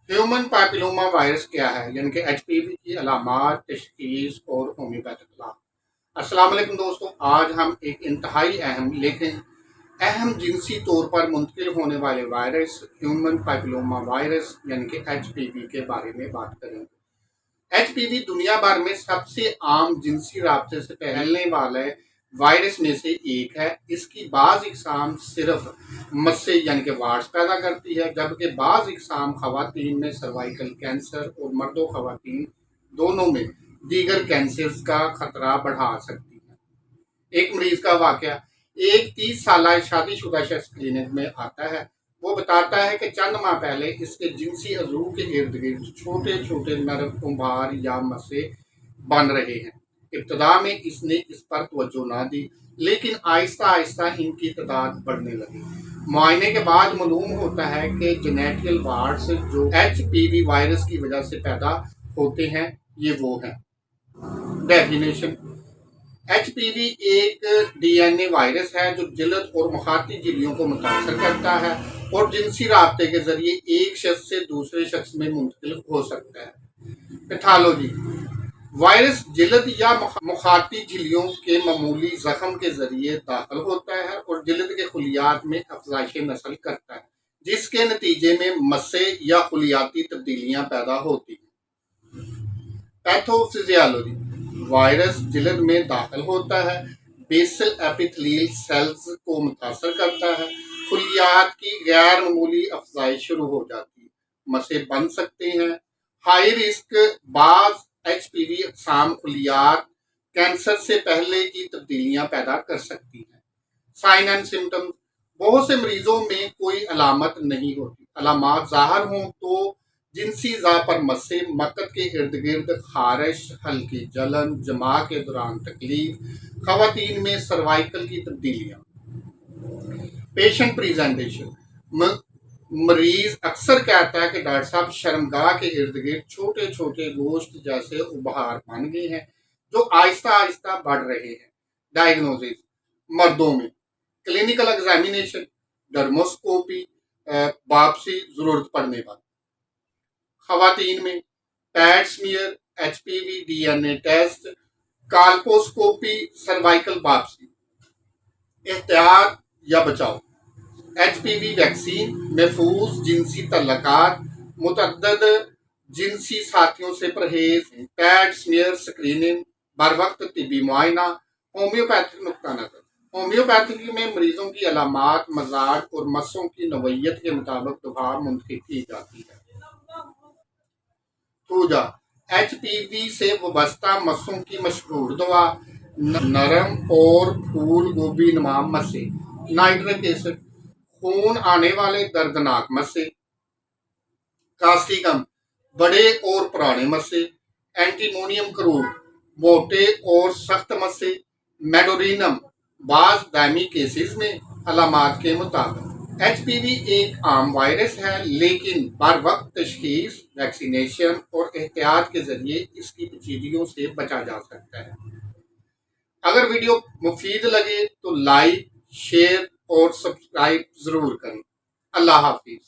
Human پیپلوما virus کیا ہے یعنی کہ ایچ پی وی کی علامات، تشخیص اور ہومیوپیتھک علاج۔ السلام علیکم دوستوں، آج ہم ایک انتہائی اہم لیکن اہم جنسی طور پر منتقل ہونے والے وائرس ہیومن پیپلوما وائرس یعنی کہ ایچ پی وی کے بارے میں بات کریں گے۔ ایچ پی وی دنیا بھر میں سب سے عام جنسی رابطے سے پھیلنے والے وائرس میں سے ایک ہے۔ اس کی بعض اقسام صرف مسے یعنی کہ وارڈز پیدا کرتی ہے، جبکہ بعض اقسام خواتین میں سروائیکل کینسر اور مرد و خواتین دونوں میں دیگر کینسرز کا خطرہ بڑھا سکتی ہے۔ ایک مریض کا واقعہ، ایک 30 سالہ شادی شدہ شخص کلینک میں آتا ہے۔ وہ بتاتا ہے کہ چند ماہ پہلے اس کے جنسی عضو کے ارد گرد چھوٹے چھوٹے نرم کمبھار یا مسے بن رہے ہیں۔ ابتدا میں اس نے اس پر توجہ نہ دی، لیکن آہستہ آہستہ ان کی تعداد بڑھنے لگی۔ معائنے کے بعد معلوم ہوتا ہے کہ جینیٹیکل وارڈز جو ایچ پی وی وائرس کی وجہ سے پیدا ہوتے ہیں یہ وہ ہیں۔ ڈیفینیشن: ایچ پی وی ایک ڈی این اے وائرس ہے جو جلد اور مخاطی جھلیوں کو متاثر کرتا ہے اور جنسی رابطے کے ذریعے ایک شخص سے دوسرے شخص میں منتقل ہو سکتا ہے۔ پیتھالوجی: وائرس جلد یا مخاطی جھلیوں کے معمولی زخم کے ذریعے داخل ہوتا ہے اور جلد کے خلیات میں افزائش نسل کرتا ہے، جس کے نتیجے میں مسے یا خلیاتی تبدیلیاں پیدا ہوتی ہیں۔ پیتھوفزیالوجی: وائرس جلد میں داخل ہوتا ہے، بیسل ایپیتھیلیل سیلز کو متاثر کرتا ہے، خلیات کی غیر معمولی افزائش شروع ہو جاتی ہے، مسے بن سکتے ہیں۔ ہائی رسک: بعض ایچ پی وی اقسام خلیات کینسر سے پہلے کی تبدیلیاں پیدا کر سکتی ہیں۔ سائن اینڈ سمپٹمز: بہت سے مریضوں میں کوئی علامت نہیں ہوتی۔ علامات ظاہر ہوں تو جنسی اعضاء پر مسے، مقد کے ارد گرد خارش، ہلکی جلن، جماع کے دوران تکلیف، خواتین میں سروائیکل کی تبدیلیاں۔ پیشنٹ پریزنٹیشن: مریض اکثر کہتا ہے کہ ڈاکٹر صاحب شرمگاہ کے ارد گرد چھوٹے چھوٹے گوشت جیسے ابہار بن گئے ہیں جو آہستہ آہستہ بڑھ رہے ہیں۔ ڈائگنوزز: مردوں میں کلینکل ایگزامینیشن، ڈرموسکوپی، باپسی ضرورت پڑنے پر۔ خواتین میں pap smear, H P V D N A test, colposcopy, cervical biopsy. احتیاط یا بچاؤ: ایچ پی وی ویکسین، محفوظ جنسی تعلقات، متعدد جنسی ساتھیوں سے پرہیز، پیڈ سمیئر اسکریننگ، بر وقت طبی معائنہ۔ ہومیوپیتھک نقطہ نظر: ہومیوپیتھی میں مریضوں کی علامات، مزاج اور مسوں کی نوعیت کے مطابق دوا منتخب کی جاتی ہے۔ توجہ: ایچ پی وی سے وابستہ مسوں کی مشہور دوا نرم اور پھول گوبھی نما مسے، نائٹرک ایسڈ، خون آنے والے دردناک مسے، کاسٹیکم، بڑے اور پرانے مسے، اینٹیمونیم کروڈ، موٹے اور سخت مسے، میڈورینم، بعض دائمی کیسز میں علامات کے مطابق۔ ایچ پی وی ایک عام وائرس ہے لیکن بر وقت تشخیص، ویکسینیشن اور احتیاط کے ذریعے اس کی پیچیدگیوں سے بچا جا سکتا ہے۔ اگر ویڈیو مفید لگے تو لائک، شیئر اور سبسکرائب ضرور کریں۔ اللہ حافظ۔